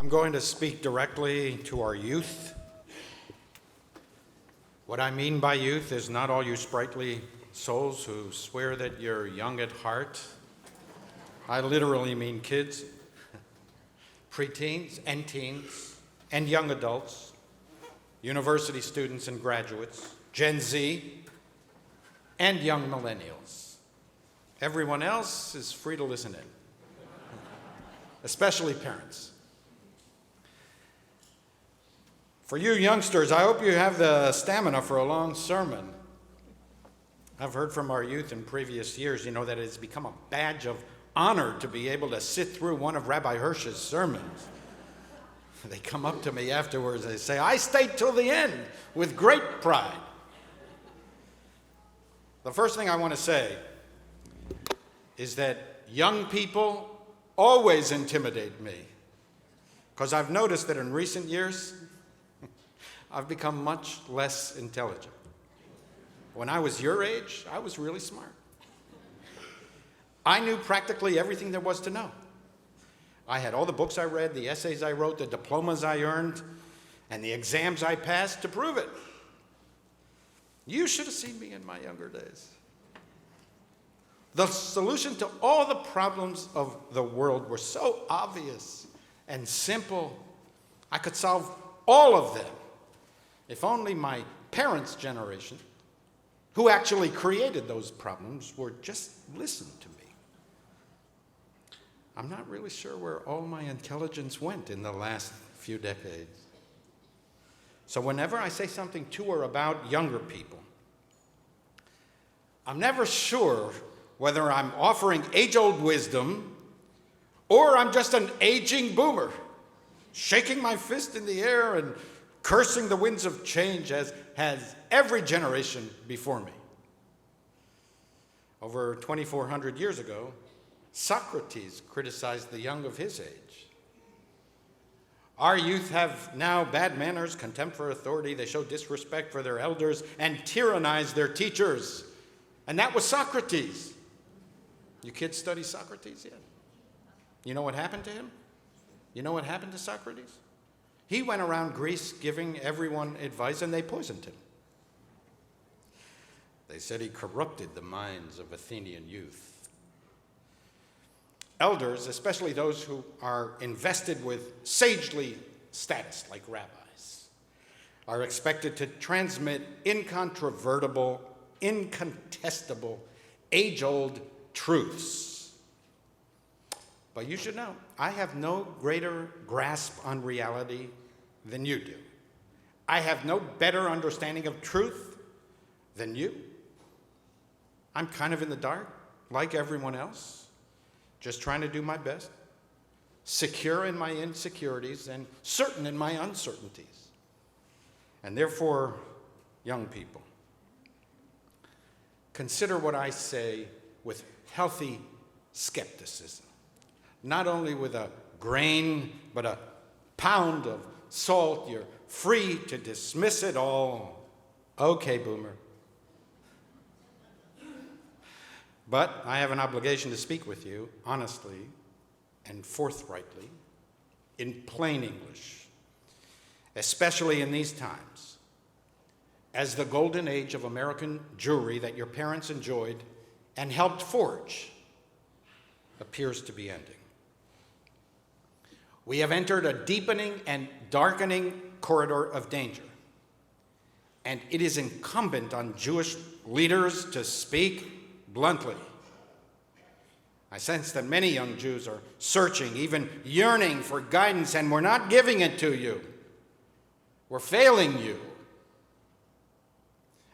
I'm going to speak directly to our youth. What I mean by youth is not all you sprightly souls who swear that you're young at heart. I literally mean kids, preteens and teens, and young adults, university students and graduates, Gen Z, and young millennials. Everyone else is free to listen in, especially parents. For you youngsters, I hope you have the stamina for a long sermon. I've heard from our youth in previous years, that it's become a badge of honor to be able to sit through one of Rabbi Hirsch's sermons. They come up to me afterwards, they say, I stayed till the end with great pride. The first thing I want to say is that young people always intimidate me, because I've noticed that in recent years, I've become much less intelligent. When I was your age, I was really smart. I knew practically everything there was to know. I had all the books I read, the essays I wrote, the diplomas I earned, and the exams I passed to prove it. You should have seen me in my younger days. The solution to all the problems of the world were so obvious and simple. I could solve all of them if only my parents' generation, who actually created those problems, would just listen to me. I'm not really sure where all my intelligence went in the last few decades. So whenever I say something to or about younger people, I'm never sure whether I'm offering age-old wisdom or I'm just an aging boomer, shaking my fist in the air and cursing the winds of change as has every generation before me. Over 2,400 years ago, Socrates criticized the young of his age. Our youth have now bad manners, contempt for authority, they show disrespect for their elders, and tyrannize their teachers. And that was Socrates. You kids study Socrates yet? You know what happened to him? You know what happened to Socrates? He went around Greece giving everyone advice, and they poisoned him. They said he corrupted the minds of Athenian youth. Elders, especially those who are invested with sagely status, like rabbis, are expected to transmit incontrovertible, incontestable, age-old truths. But you should know, I have no greater grasp on reality than you do. I have no better understanding of truth than you. I'm kind of in the dark, like everyone else, just trying to do my best, secure in my insecurities and certain in my uncertainties. And therefore, young people, consider what I say with healthy skepticism. Not only with a grain, but a pound of salt. You're free to dismiss it all. Okay, boomer. But I have an obligation to speak with you honestly and forthrightly in plain English, especially in these times, as the golden age of American Jewry that your parents enjoyed and helped forge appears to be ending. We have entered a deepening and darkening corridor of danger, and it is incumbent on Jewish leaders to speak bluntly. I sense that many young Jews are searching, even yearning for guidance, and we're not giving it to you. We're failing you.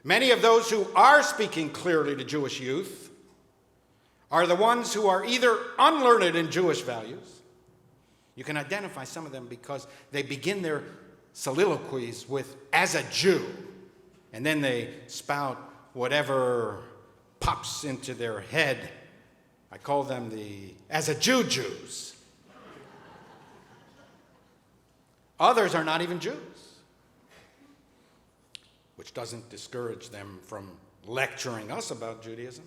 Many of those who are speaking clearly to Jewish youth are the ones who are either unlearned in Jewish values. You can identify some of them because they begin their soliloquies with, as a Jew, and then they spout whatever pops into their head. I call them the as a Jews. Others are not even Jews, which doesn't discourage them from lecturing us about Judaism.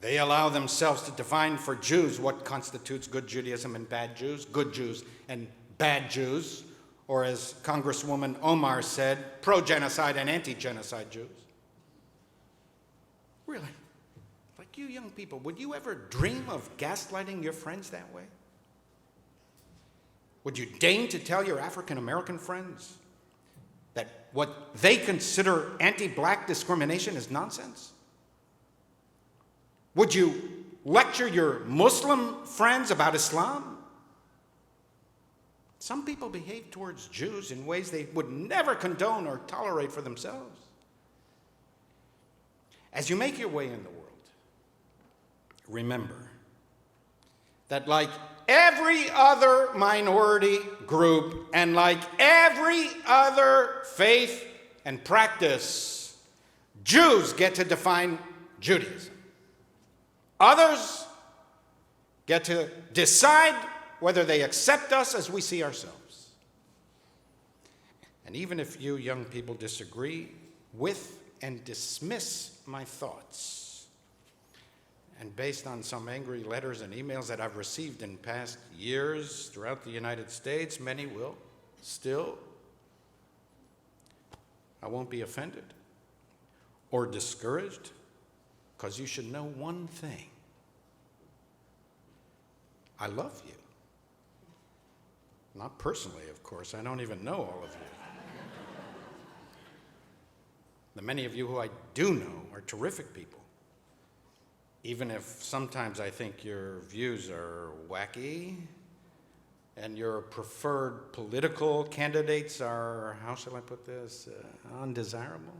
They allow themselves to define for Jews what constitutes good Judaism and bad Jews, good Jews and bad Jews, or as Congresswoman Omar said, pro-genocide and anti-genocide Jews. Really? Like you young people, would you ever dream of gaslighting your friends that way? Would you deign to tell your African American friends that what they consider anti-black discrimination is nonsense? Would you lecture your Muslim friends about Islam? Some people behave towards Jews in ways they would never condone or tolerate for themselves. As you make your way in the world, remember that like every other minority group and like every other faith and practice, Jews get to define Judaism. Others get to decide whether they accept us as we see ourselves. And even if you young people disagree with and dismiss my thoughts, and based on some angry letters and emails that I've received in past years throughout the United States, many will still. I won't be offended or discouraged, because you should know one thing. I love you. Not personally, of course. I don't even know all of you. The many of you who I do know are terrific people, even if sometimes I think your views are wacky and your preferred political candidates are, how shall I put this, undesirable.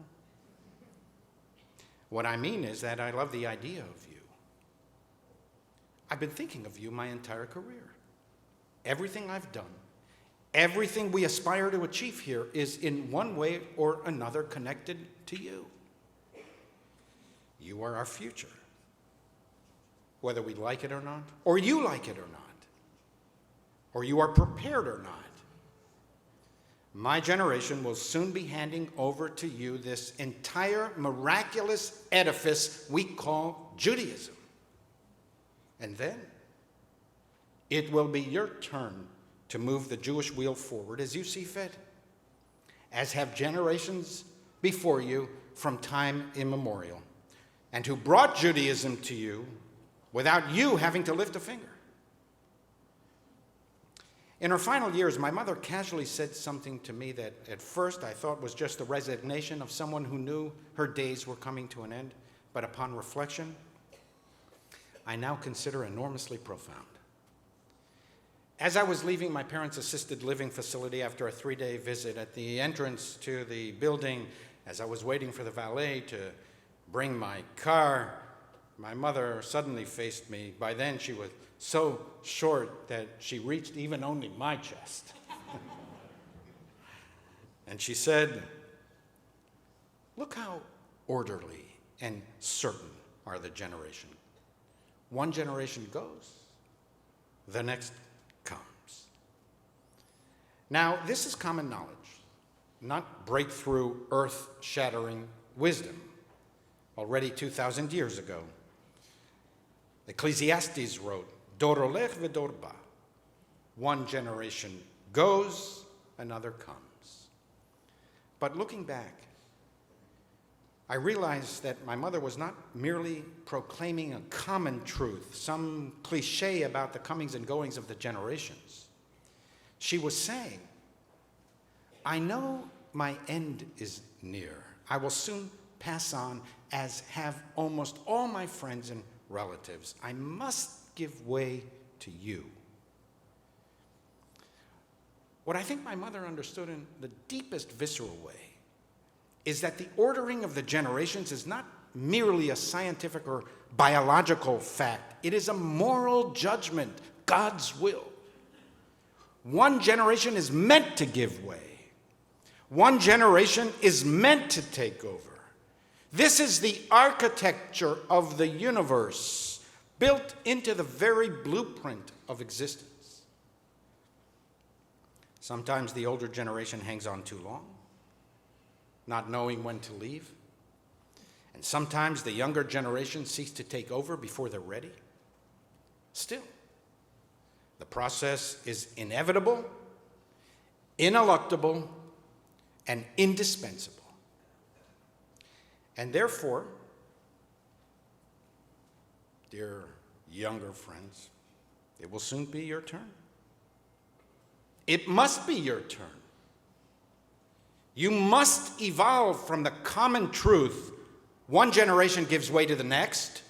What I mean is that I love the idea of you. I've been thinking of you my entire career. Everything I've done, everything we aspire to achieve here is in one way or another connected to you. You are our future, whether we like it or not, or you like it or not, or you are prepared or not. My generation will soon be handing over to you this entire miraculous edifice we call Judaism. And then it will be your turn to move the Jewish wheel forward as you see fit, as have generations before you from time immemorial, and who brought Judaism to you without you having to lift a finger. In her final years, my mother casually said something to me that at first I thought was just the resignation of someone who knew her days were coming to an end, but upon reflection, I now consider enormously profound. As I was leaving my parents' assisted living facility after a 3-day visit, at the entrance to the building, as I was waiting for the valet to bring my car, my mother suddenly faced me. By then, she was so short that she reached even only my chest. And she said, "Look how orderly and certain are the generation. One generation goes, the next comes." Now, this is common knowledge, not breakthrough, earth-shattering wisdom. Already 2,000 years ago, Ecclesiastes wrote, "Dor olech v'dor ba." One generation goes, another comes. But looking back, I realized that my mother was not merely proclaiming a common truth, some cliche about the comings and goings of the generations. She was saying, I know my end is near. I will soon pass on, as have almost all my friends and relatives. I must give way to you. What I think my mother understood in the deepest visceral way is that the ordering of the generations is not merely a scientific or biological fact. It is a moral judgment, God's will. One generation is meant to give way. One generation is meant to take over. This is the architecture of the universe, built into the very blueprint of existence. Sometimes the older generation hangs on too long, not knowing when to leave. And sometimes the younger generation seeks to take over before they're ready. Still, the process is inevitable, ineluctable, and indispensable. And therefore, dear younger friends, it will soon be your turn. It must be your turn. You must evolve from the common truth, one generation gives way to the next,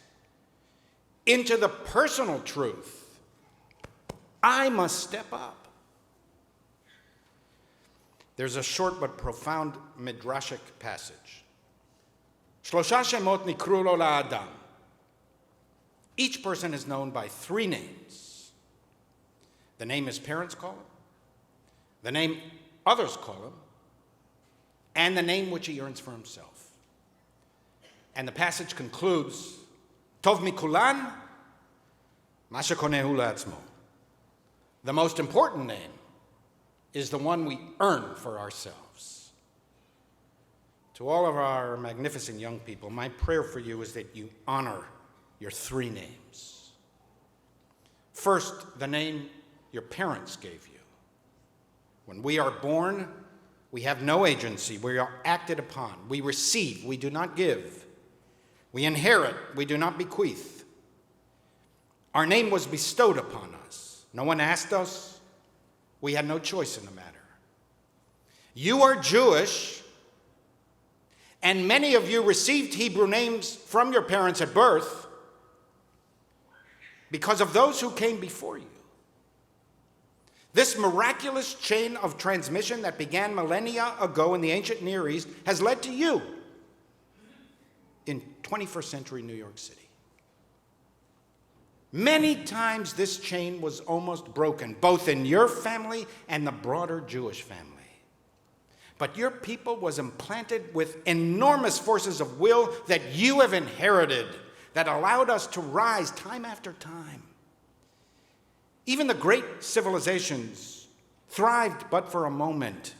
into the personal truth. I must step up. There's a short but profound midrashic passage. Shlosha shemot nikru lo la'adam. Each person is known by 3 names. The name his parents call him, the name others call him, and the name which he earns for himself. And the passage concludes, Tov mikulan, ma shekonehu la'atzmo. The most important name is the one we earn for ourselves. To all of our magnificent young people, my prayer for you is that you honor your 3 names. First, the name your parents gave you. When we are born, we have no agency. We are acted upon. We receive. We do not give. We inherit. We do not bequeath. Our name was bestowed upon us. No one asked us. We had no choice in the matter. You are Jewish, and many of you received Hebrew names from your parents at birth because of those who came before you. This miraculous chain of transmission that began millennia ago in the ancient Near East has led to you in 21st century New York City. Many times this chain was almost broken, both in your family and the broader Jewish family. But your people was implanted with enormous forces of will that you have inherited that allowed us to rise time after time. Even the great civilizations thrived but for a moment.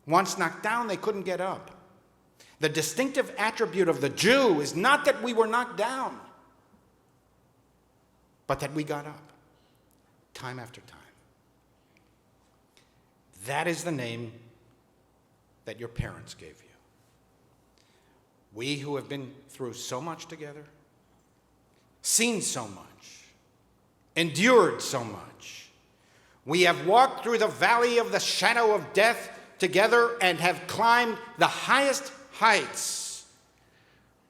Once knocked down, they couldn't get up. The distinctive attribute of the Jew is not that we were knocked down, but that we got up time after time. That is the name that your parents gave you. We who have been through so much together, seen so much, endured so much, we have walked through the valley of the shadow of death together and have climbed the highest heights.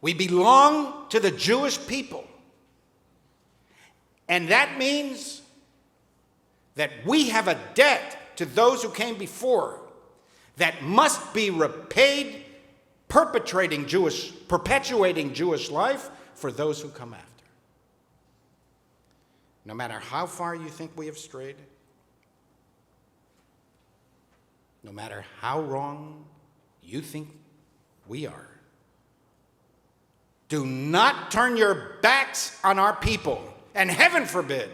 We belong to the Jewish people. And that means that we have a debt to those who came before that must be repaid, perpetuating Jewish life for those who come after. No matter how far you think we have strayed, no matter how wrong you think we are, do not turn your backs on our people, and heaven forbid,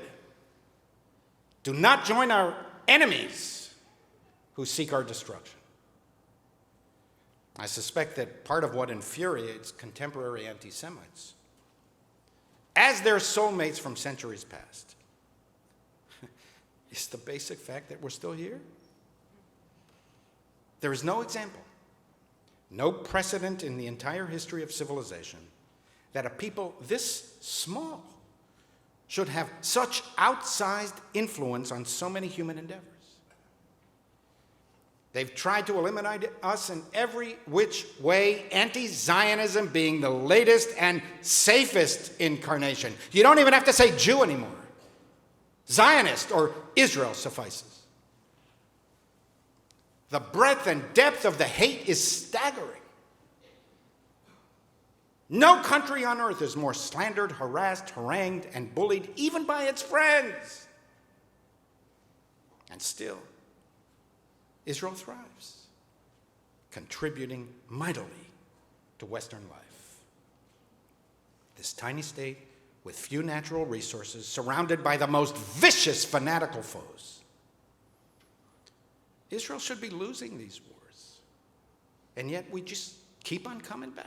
do not join our enemies who seek our destruction. I suspect that part of what infuriates contemporary anti-Semites, as their soulmates from centuries past, is the basic fact that we're still here. There is no example, no precedent in the entire history of civilization that a people this small should have such outsized influence on so many human endeavors. They've tried to eliminate us in every which way, anti-Zionism being the latest and safest incarnation. You don't even have to say Jew anymore. Zionist or Israel suffices. The breadth and depth of the hate is staggering. No country on earth is more slandered, harassed, harangued, and bullied, even by its friends. And still, Israel thrives, contributing mightily to Western life. This tiny state with few natural resources, surrounded by the most vicious fanatical foes. Israel should be losing these wars, and yet we just keep on coming back.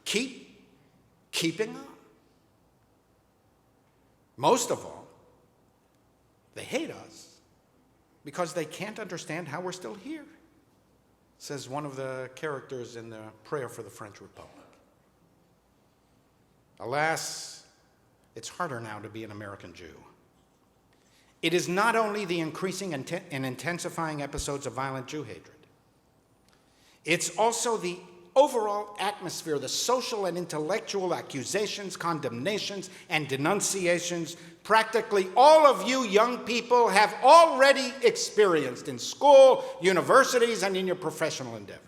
keeping on. Most of all, they hate us because they can't understand how we're still here, says one of the characters in the prayer for the French Republic. Alas, it's harder now to be an American Jew. It is not only the increasing and intensifying episodes of violent Jew hatred. It's also the overall atmosphere, the social and intellectual accusations, condemnations, and denunciations practically all of you young people have already experienced in school, universities, and in your professional endeavors.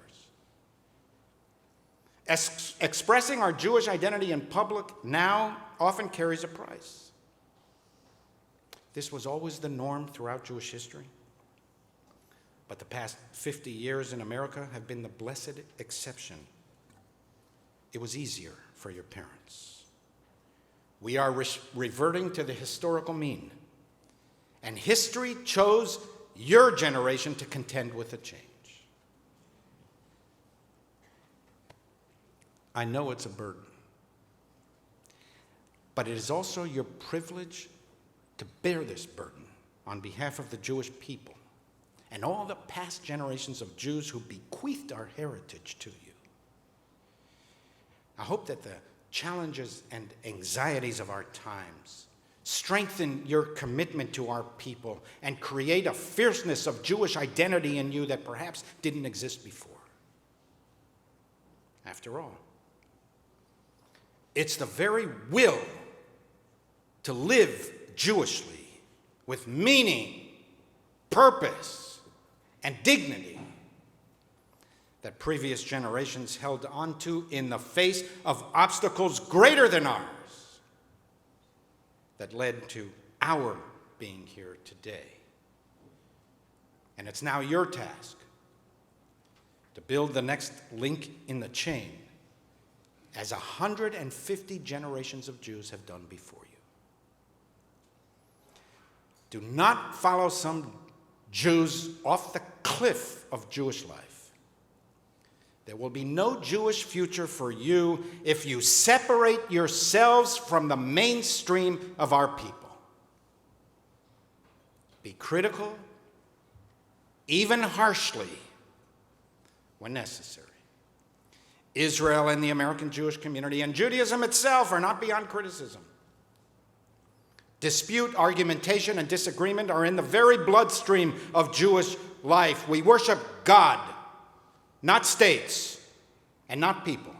Expressing our Jewish identity in public now often carries a price. This was always the norm throughout Jewish history. But the past 50 years in America have been the blessed exception. It was easier for your parents. We are reverting to the historical mean. And history chose your generation to contend with the change. I know it's a burden. But it is also your privilege to bear this burden on behalf of the Jewish people and all the past generations of Jews who bequeathed our heritage to you. I hope that the challenges and anxieties of our times strengthen your commitment to our people and create a fierceness of Jewish identity in you that perhaps didn't exist before. After all, it's the very will to live Jewishly with meaning, purpose, and dignity that previous generations held onto in the face of obstacles greater than ours that led to our being here today. And it's now your task to build the next link in the chain, as 150 generations of Jews have done before you. Do not follow some Jews off the cliff of Jewish life. There will be no Jewish future for you if you separate yourselves from the mainstream of our people. Be critical, even harshly, when necessary. Israel and the American Jewish community and Judaism itself are not beyond criticism. Dispute, argumentation, and disagreement are in the very bloodstream of Jewish life. We worship God, not states, and not people.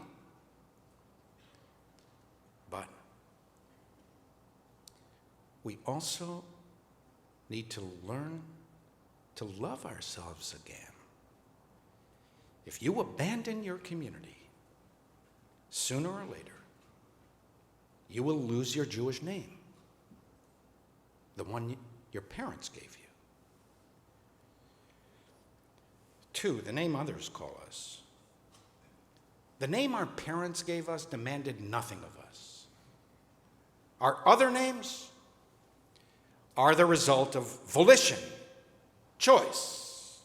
But we also need to learn to love ourselves again. If you abandon your community, sooner or later, you will lose your Jewish name, the one your parents gave you. 2, the name others call us. The name our parents gave us demanded nothing of us. Our other names are the result of volition, choice,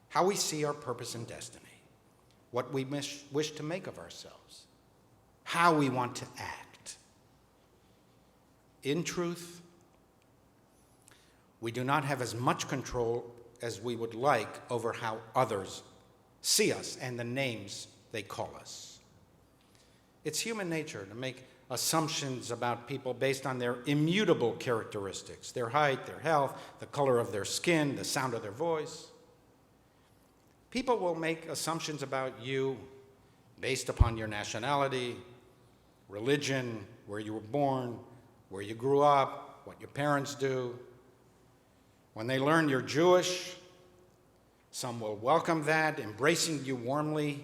how we see our purpose and destiny, what we wish to make of ourselves, how we want to act. In truth, we do not have as much control as we would like over how others see us and the names they call us. It's human nature to make assumptions about people based on their immutable characteristics, their height, their health, the color of their skin, the sound of their voice. People will make assumptions about you based upon your nationality, religion, where you were born, where you grew up, what your parents do. When they learn you're Jewish, some will welcome that, embracing you warmly.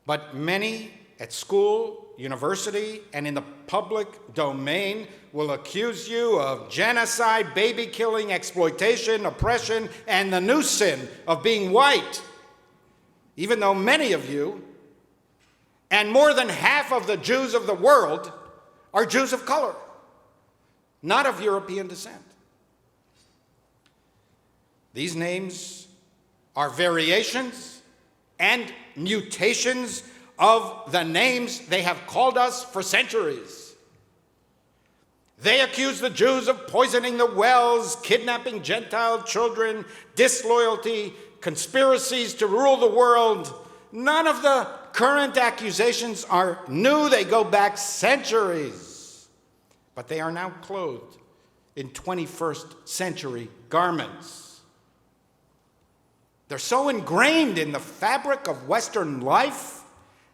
But many at school, university, and in the public domain will accuse you of genocide, baby killing, exploitation, oppression, and the new sin of being white, even though many of you, and more than half of the Jews of the world, are Jews of color, not of European descent. These names are variations and mutations of the names they have called us for centuries. They accuse the Jews of poisoning the wells, kidnapping Gentile children, disloyalty, conspiracies to rule the world. None of the current accusations are new. They go back centuries. But they are now clothed in 21st century garments. They're so ingrained in the fabric of Western life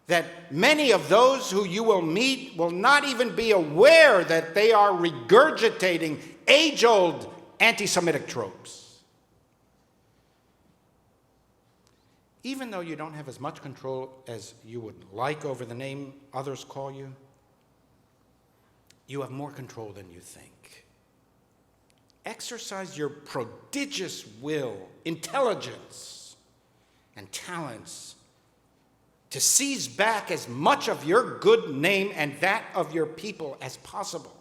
that many of those who you will meet will not even be aware that they are regurgitating age-old anti-Semitic tropes. Even though you don't have as much control as you would like over the name others call you, you have more control than you think. Exercise your prodigious will, intelligence, and talents to seize back as much of your good name and that of your people as possible.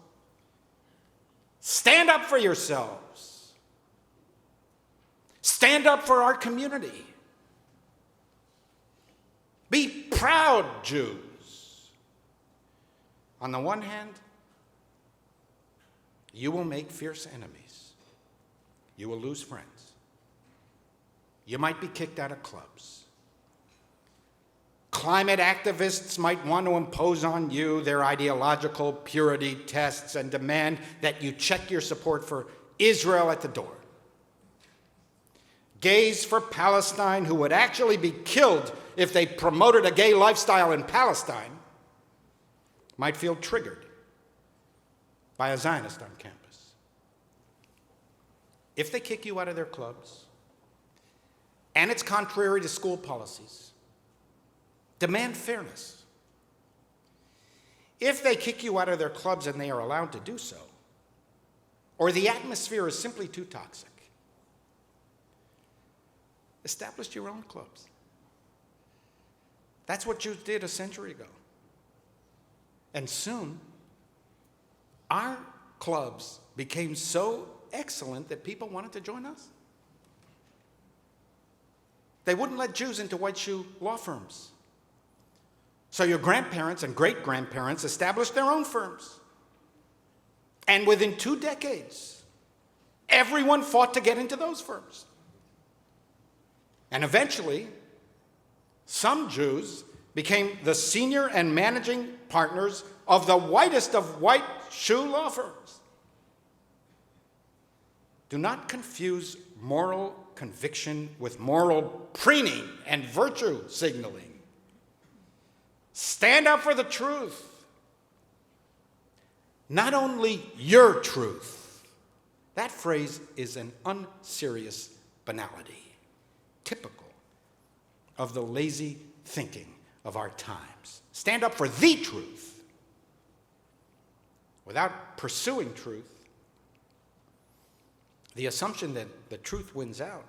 Stand up for yourselves. Stand up for our community. Be proud Jews. On the one hand, you will make fierce enemies. You will lose friends. You might be kicked out of clubs. Climate activists might want to impose on you their ideological purity tests and demand that you check your support for Israel at the door. Gays for Palestine, who would actually be killed if they promoted a gay lifestyle in Palestine, might feel triggered by a Zionist on campus. If they kick you out of their clubs, and it's contrary to school policies, demand fairness. If they kick you out of their clubs and they are allowed to do so, or the atmosphere is simply too toxic, establish your own clubs. That's what Jews did a century ago. And soon, our clubs became so excellent that people wanted to join us. They wouldn't let Jews into white shoe law firms. So your grandparents and great-grandparents established their own firms. And within 2 decades, everyone fought to get into those firms. And eventually, some Jews became the senior and managing partners of the whitest of white shoe law firms. Do not confuse moral conviction with moral preening and virtue signaling. Stand up for the truth. Not only your truth. That phrase is an unserious banality, typical of the lazy thinking of our times. Stand up for the truth. Without pursuing truth, the assumption that the truth wins out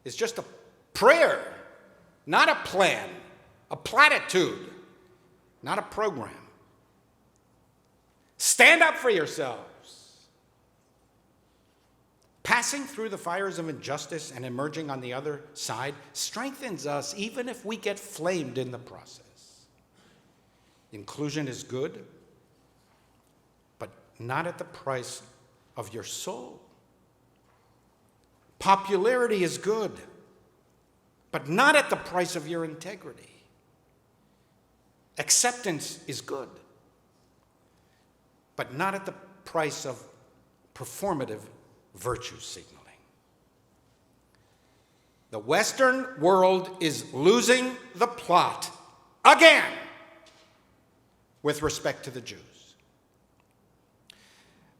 is just a prayer, not a plan, a platitude, not a program. Stand up for yourselves. Passing through the fires of injustice and emerging on the other side strengthens us even if we get flamed in the process. Inclusion is good, but not at the price of your soul. Popularity is good, but not at the price of your integrity. Acceptance is good, but not at the price of performative virtue signaling. The Western world is losing the plot again with respect to the Jews.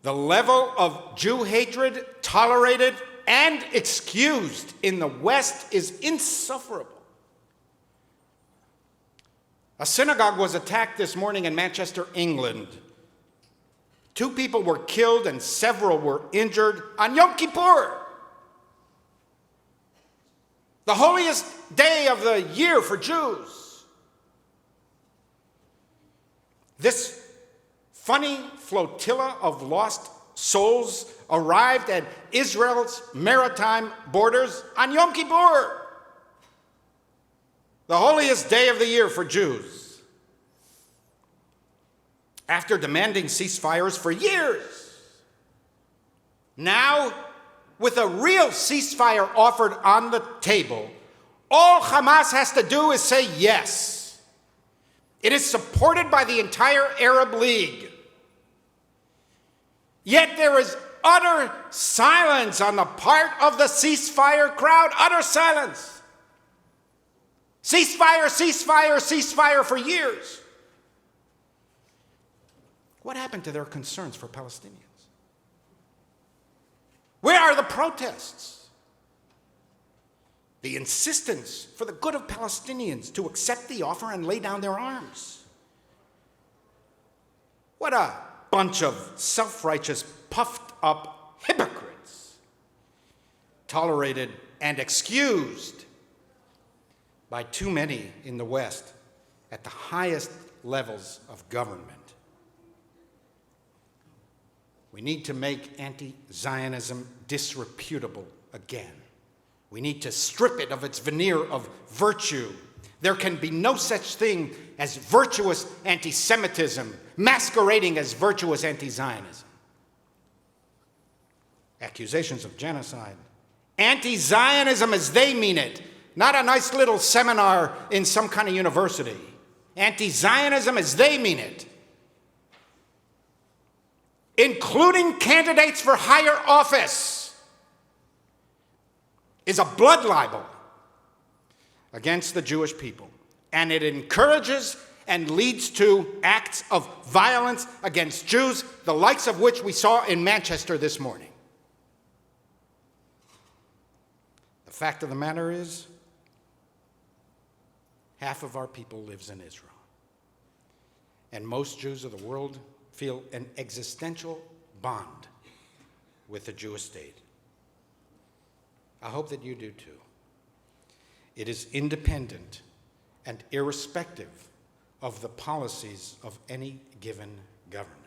The level of Jew hatred tolerated and excused in the West is insufferable. A synagogue was attacked this morning in Manchester, England. 2 people were killed and several were injured on Yom Kippur, the holiest day of the year for Jews. This funny flotilla of lost souls arrived at Israel's maritime borders on Yom Kippur, the the holiest day of the year for Jews. After demanding ceasefires for years, now, with a real ceasefire offered on the table, all Hamas has to do is say yes. It is supported by the entire Arab League. Yet there is utter silence on the part of the ceasefire crowd, utter silence. Ceasefire, ceasefire, ceasefire for years. What happened to their concerns for Palestinians? Where are the protests? The insistence for the good of Palestinians to accept the offer and lay down their arms. What a bunch of self-righteous, puffed-up hypocrites, tolerated and excused by too many in the West at the highest levels of government. We need to make anti-Zionism disreputable again. We need to strip it of its veneer of virtue. There can be no such thing as virtuous anti-Semitism masquerading as virtuous anti-Zionism. Accusations of genocide. Anti-Zionism as they mean it, not a nice little seminar in some kind of university. Anti-Zionism as they mean it, including candidates for higher office, is a blood libel against the Jewish people. And it encourages and leads to acts of violence against Jews, the likes of which we saw in Manchester this morning. The fact of the matter is, half of our people lives in Israel. And most Jews of the world feel an existential bond with the Jewish state. I hope that you do too. It is independent and irrespective of the policies of any given government.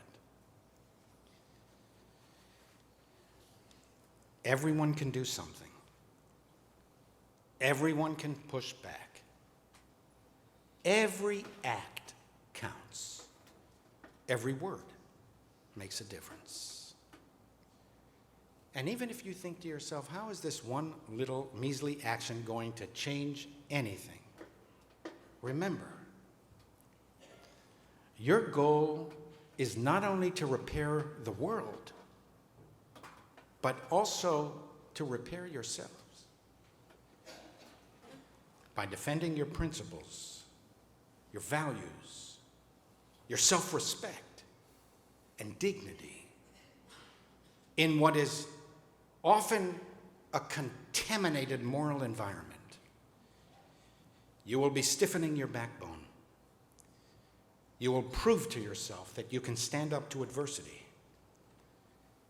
Everyone can do something. Everyone can push back. Every act counts. Every word makes a difference. And even if you think to yourself, how is this one little measly action going to change anything? Remember, your goal is not only to repair the world, but also to repair yourselves by defending your principles, your values, your self-respect and dignity in what is often a contaminated moral environment. You will be stiffening your backbone. You will prove to yourself that you can stand up to adversity,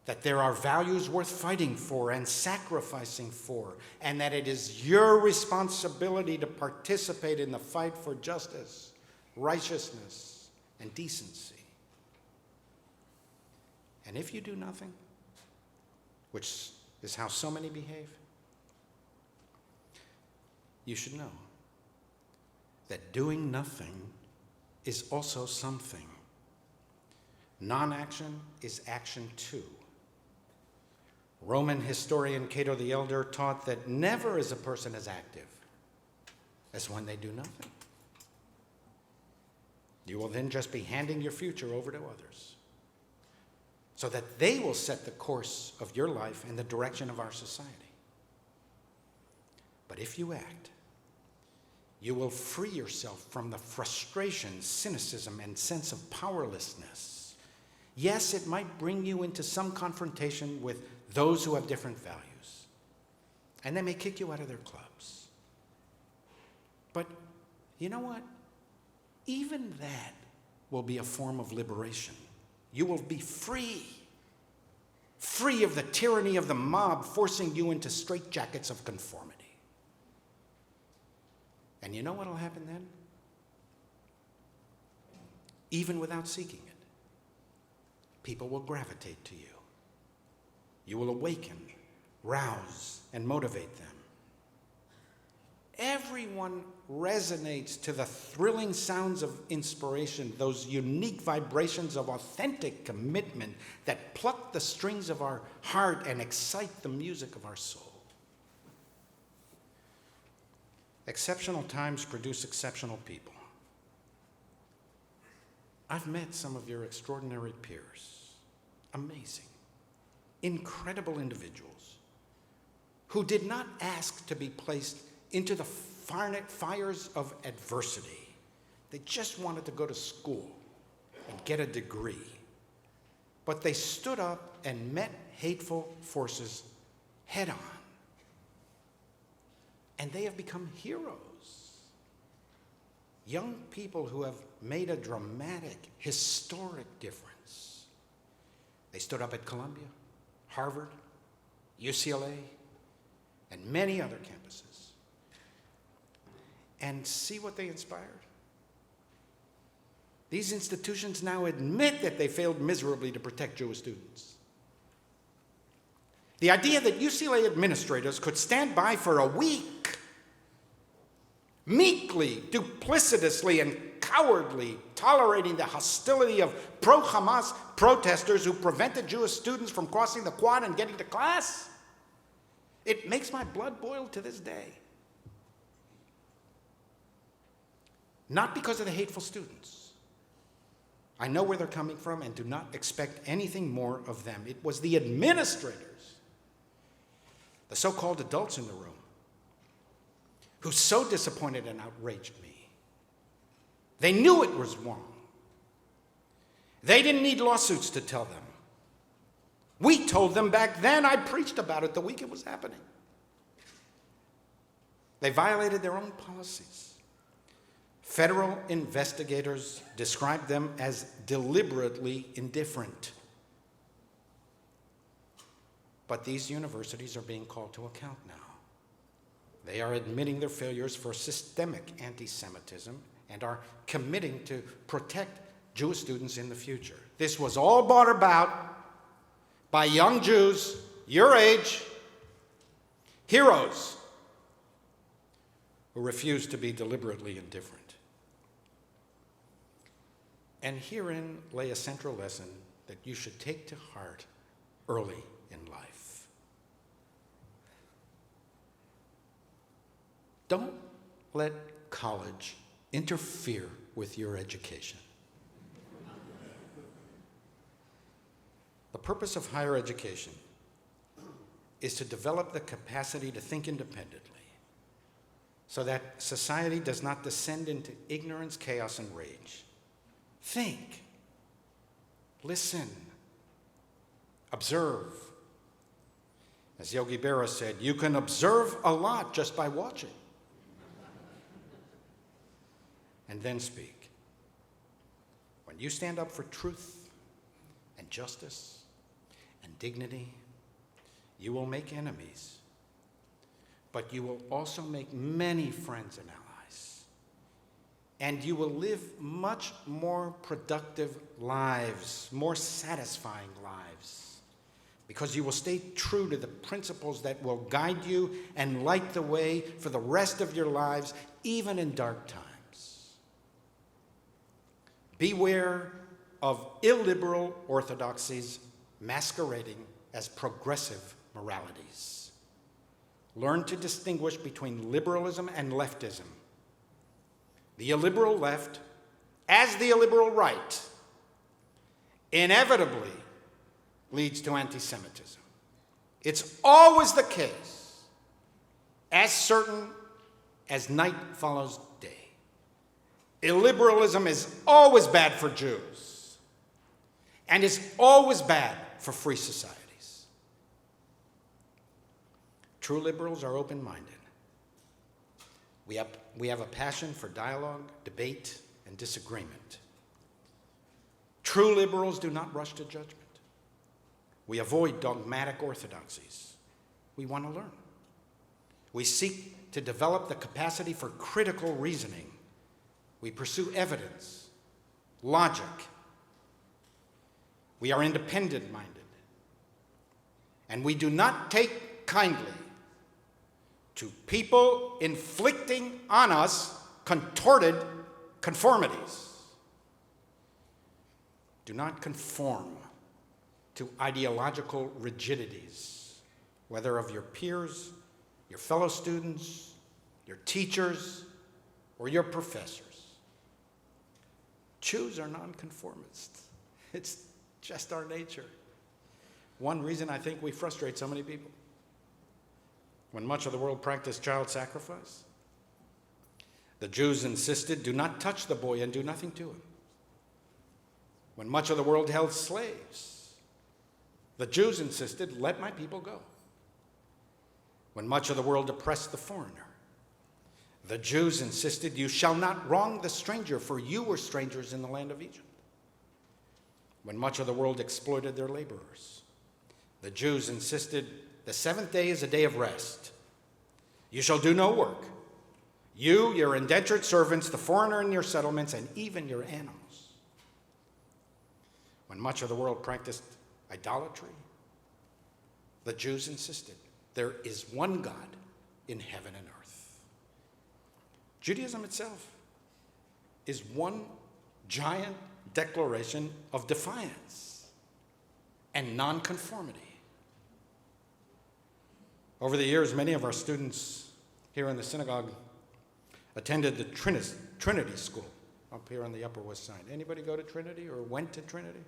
that there are values worth fighting for and sacrificing for, and that it is your responsibility to participate in the fight for justice, righteousness, and decency. And if you do nothing, which is how so many behave, you should know that doing nothing is also something. Non-action is action too. Roman historian Cato the Elder taught that never is a person as active as when they do nothing. You will then just be handing your future over to others so that they will set the course of your life and the direction of our society. But if you act, you will free yourself from the frustration, cynicism, and sense of powerlessness. Yes, it might bring you into some confrontation with those who have different values, and they may kick you out of their clubs. But you know what? Even that will be a form of liberation. You will be free of the tyranny of the mob forcing you into straitjackets of conformity. And you know what will happen then? Even without seeking it, people will gravitate to you. You will awaken, rouse, and motivate them. everyone resonates to the thrilling sounds of inspiration, those unique vibrations of authentic commitment that pluck the strings of our heart and excite the music of our soul. Exceptional times produce exceptional people. I've met some of your extraordinary peers, amazing, incredible individuals who did not ask to be placed into the fires of adversity. They just wanted to go to school and get a degree. But they stood up and met hateful forces head on. And they have become heroes. Young people who have made a dramatic, historic difference. They stood up at Columbia, Harvard, UCLA, and many other campuses. And see what they inspired? These institutions now admit that they failed miserably to protect Jewish students. The idea that UCLA administrators could stand by for a week, meekly, duplicitously, and cowardly tolerating the hostility of pro-Hamas protesters who prevented Jewish students from crossing the quad and getting to class, it makes my blood boil to this day. Not because of the hateful students. I know where they're coming from and do not expect anything more of them. It was the administrators, the so-called adults in the room, who so disappointed and outraged me. They knew it was wrong. They didn't need lawsuits to tell them. We told them back then. I preached about it the week it was happening. They violated their own policies. Federal investigators described them as deliberately indifferent. But these universities are being called to account now. They are admitting their failures for systemic anti-Semitism and are committing to protect Jewish students in the future. This was all brought about by young Jews, your age, heroes, who refused to be deliberately indifferent. And herein lay a central lesson that you should take to heart early in life. Don't let college interfere with your education. The purpose of higher education is to develop the capacity to think independently so that society does not descend into ignorance, chaos, and rage. Think, listen, observe. As Yogi Berra said, you can observe a lot just by watching. And then speak. When you stand up for truth and justice and dignity, you will make enemies, but you will also make many friends and allies. And you will live much more productive lives, more satisfying lives, because you will stay true to the principles that will guide you and light the way for the rest of your lives, even in dark times. Beware of illiberal orthodoxies masquerading as progressive moralities. Learn to distinguish between liberalism and leftism. The illiberal left, as the illiberal right, inevitably leads to anti-Semitism. It's always the case, as certain as night follows day. Illiberalism is always bad for Jews, and is always bad for free societies. True liberals are open-minded. We have a passion for dialogue, debate, and disagreement. True liberals do not rush to judgment. We avoid dogmatic orthodoxies. We want to learn. We seek to develop the capacity for critical reasoning. We pursue evidence, logic. We are independent-minded. And we do not take kindly to people inflicting on us contorted conformities. Do not conform to ideological rigidities, whether of your peers, your fellow students, your teachers, or your professors. Jews are nonconformists. It's just our nature. One reason I think we frustrate so many people. When much of the world practiced child sacrifice, the Jews insisted, do not touch the boy and do nothing to him. When much of the world held slaves, the Jews insisted, let my people go. When much of the world oppressed the foreigner, the Jews insisted, you shall not wrong the stranger, for you were strangers in the land of Egypt. When much of the world exploited their laborers, the Jews insisted, the seventh day is a day of rest. You shall do no work. You, your indentured servants, the foreigner in your settlements, and even your animals. When much of the world practiced idolatry, the Jews insisted, there is one God in heaven and earth. Judaism itself is one giant declaration of defiance and nonconformity. Over the years, many of our students here in the synagogue attended the Trinity School up here on the Upper West Side. Anybody go to Trinity or went to Trinity?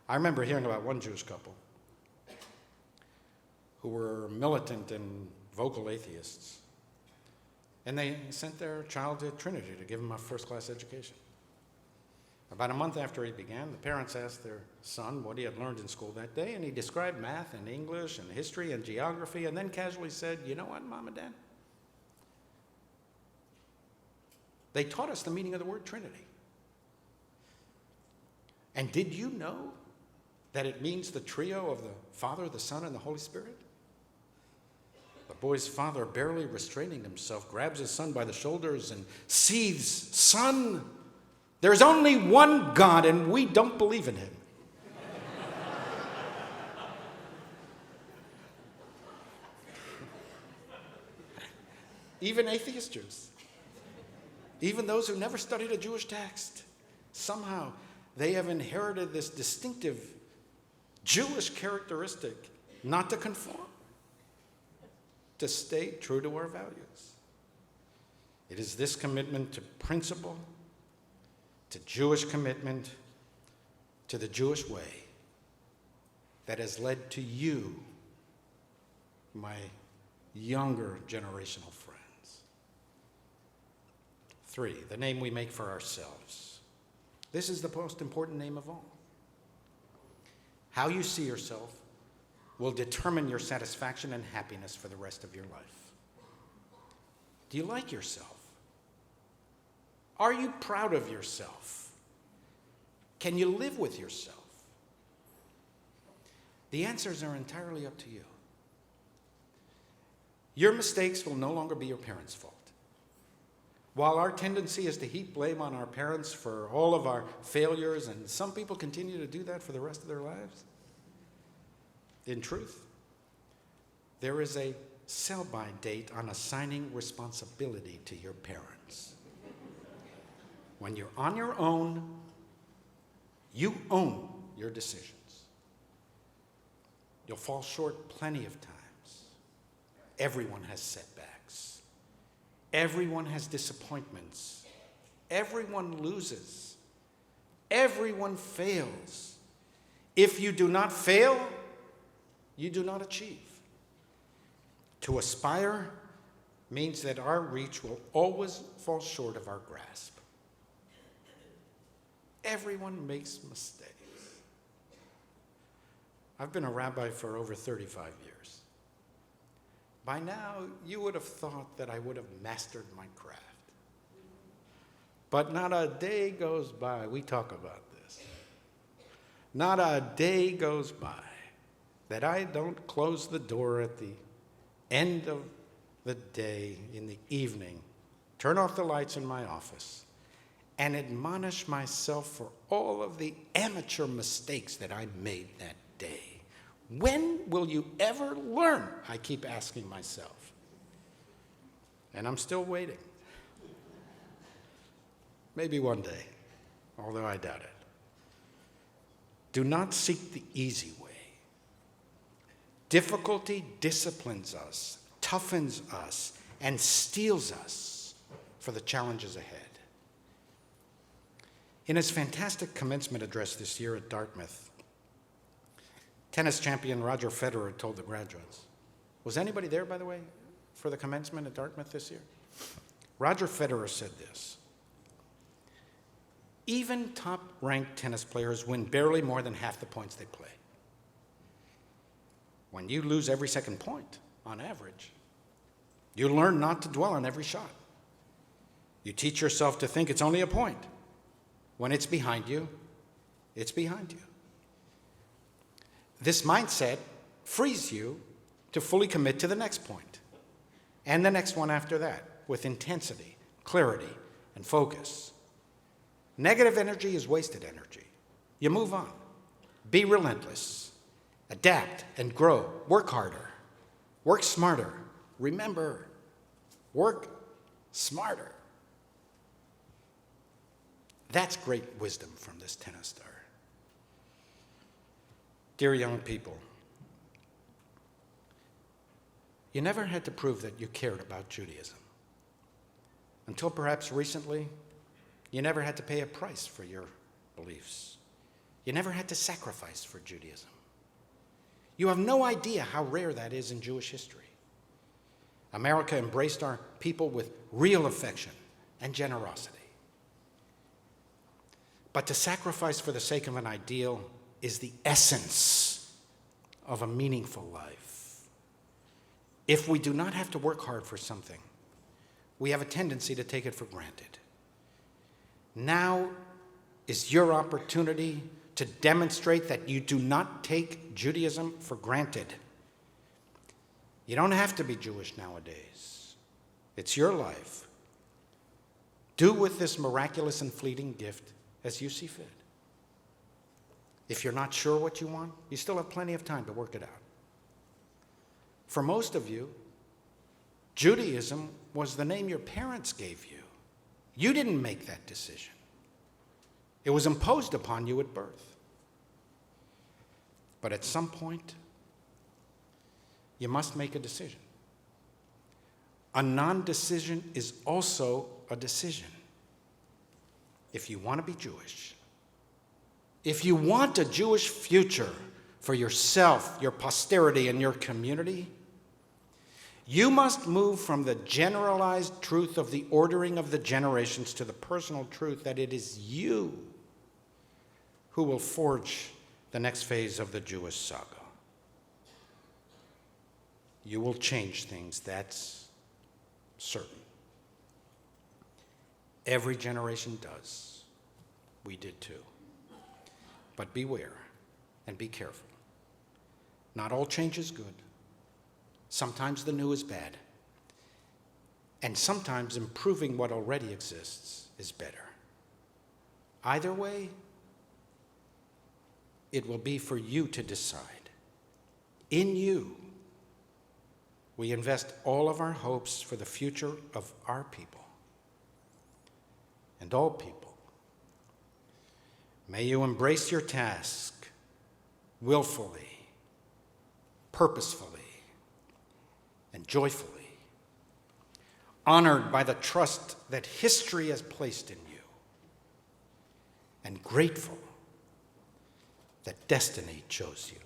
I remember hearing about one Jewish couple who were militant and vocal atheists, and they sent their child to Trinity to give him a first-class education. About a month after he began, the parents asked their son what he had learned in school that day, and he described math and English and history and geography, and then casually said, you know what, Mom and Dad? They taught us the meaning of the word Trinity. And did you know that it means the trio of the Father, the Son, and the Holy Spirit? The boy's father, barely restraining himself, grabs his son by the shoulders and seethes, son, there's only one God, and we don't believe in him. Even atheist Jews, even those who never studied a Jewish text, somehow they have inherited this distinctive Jewish characteristic not to conform, to stay true to our values. It is this commitment to principle, to Jewish commitment, to the Jewish way, that has led to you, my younger generational friends. 3, the name we make for ourselves. This is the most important name of all. How you see yourself will determine your satisfaction and happiness for the rest of your life. Do you like yourself? Are you proud of yourself? Can you live with yourself? The answers are entirely up to you. Your mistakes will no longer be your parents' fault. While our tendency is to heap blame on our parents for all of our failures, and some people continue to do that for the rest of their lives, in truth, there is a sell-by date on assigning responsibility to your parents. When you're on your own, you own your decisions. You'll fall short plenty of times. Everyone has setbacks. Everyone has disappointments. Everyone loses. Everyone fails. If you do not fail, you do not achieve. To aspire means that our reach will always fall short of our grasp. Everyone makes mistakes. I've been a rabbi for over 35 years. By now, you would have thought that I would have mastered my craft. But not a day goes by, we talk about this, not a day goes by that I don't close the door at the end of the day, in the evening, turn off the lights in my office, and admonish myself for all of the amateur mistakes that I made that day. When will you ever learn? I keep asking myself. And I'm still waiting. Maybe one day, although I doubt it. Do not seek the easy way. Difficulty disciplines us, toughens us, and steels us for the challenges ahead. In his fantastic commencement address this year at Dartmouth, tennis champion Roger Federer told the graduates. Was anybody there, by the way, for the commencement at Dartmouth this year? Roger Federer said this: even top-ranked tennis players win barely more than half the points they play. When you lose every second point, on average, you learn not to dwell on every shot. You teach yourself to think it's only a point. When it's behind you, it's behind you. This mindset frees you to fully commit to the next point and the next one after that with intensity, clarity, and focus. Negative energy is wasted energy. You move on. Be relentless. Adapt and grow. Work harder. Work smarter. Remember, work smarter. That's great wisdom from this tennis star. Dear young people, you never had to prove that you cared about Judaism. Until perhaps recently, you never had to pay a price for your beliefs. You never had to sacrifice for Judaism. You have no idea how rare that is in Jewish history. America embraced our people with real affection and generosity. But to sacrifice for the sake of an ideal is the essence of a meaningful life. If we do not have to work hard for something, we have a tendency to take it for granted. Now is your opportunity to demonstrate that you do not take Judaism for granted. You don't have to be Jewish nowadays. It's your life. Do with this miraculous and fleeting gift as you see fit. If you're not sure what you want, you still have plenty of time to work it out. For most of you, Judaism was the name your parents gave you. You didn't make that decision. It was imposed upon you at birth. But at some point, you must make a decision. A non-decision is also a decision. If you want to be Jewish, if you want a Jewish future for yourself, your posterity, and your community, you must move from the generalized truth of the ordering of the generations to the personal truth that it is you who will forge the next phase of the Jewish saga. You will change things, that's certain. Every generation does. We did too. But beware and be careful. Not all change is good. Sometimes the new is bad. And sometimes improving what already exists is better. Either way, it will be for you to decide. In you, we invest all of our hopes for the future of our people and all people. May you embrace your task willfully, purposefully, and joyfully, honored by the trust that history has placed in you, and grateful that destiny chose you.